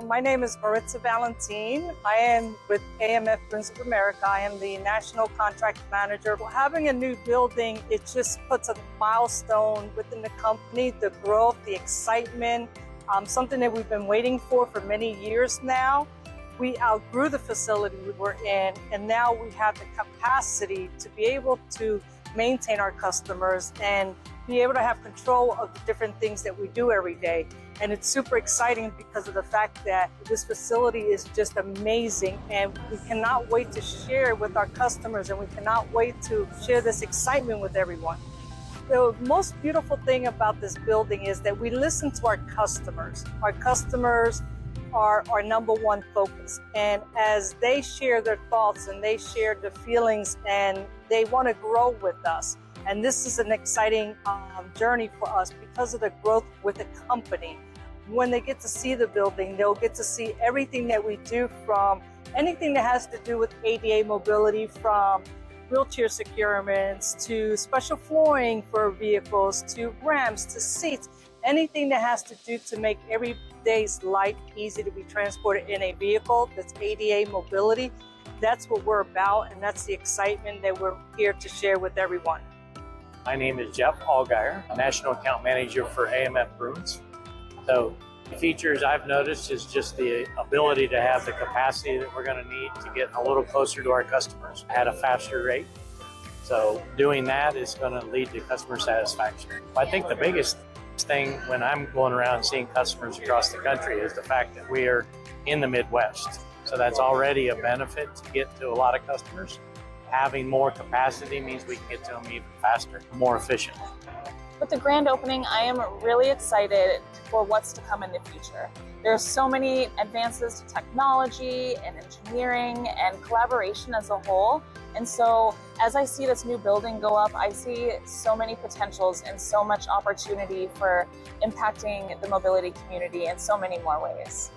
my name is Maritza Valentin. I am with AMF Bruns of America. I am the National Contract Manager. Having a new building, it just puts a milestone within the company, the growth, the excitement, something that we've been waiting for many years now. We outgrew the facility we were in, and now we have the capacity to be able to maintain our customers and be able to have control of the different things that we do every day. And it's super exciting because of the fact that this facility is just amazing, and we cannot wait to share with our customers, and we cannot wait to share this excitement with everyone. The most beautiful thing about this building is that we listen to our customers. Our customers are our number one focus. And as they share their thoughts and they share the feelings and they want to grow with us. And this is an exciting journey for us because of the growth with the company. When they get to see the building, they'll get to see everything that we do, from anything that has to do with ADA mobility, from wheelchair securements to special flooring for vehicles, to ramps, to seats, anything that has to do to make every day's life easy to be transported in a vehicle that's ADA mobility. That's what we're about, and that's the excitement that we're here to share with everyone. My name is Jeff Allgire, National Account Manager for AMF Bruns. So the features I've noticed is just the ability to have the capacity that we're going to need to get a little closer to our customers at a faster rate. So doing that is going to lead to customer satisfaction. I think the biggest thing when I'm going around seeing customers across the country is the fact that we are in the Midwest. So that's already a benefit to get to a lot of customers. Having more capacity means we can get to them even faster, more efficiently. With the grand opening, I am really excited for what's to come in the future. There are so many advances to technology and engineering and collaboration as a whole. And so as I see this new building go up, I see so many potentials and so much opportunity for impacting the mobility community in so many more ways.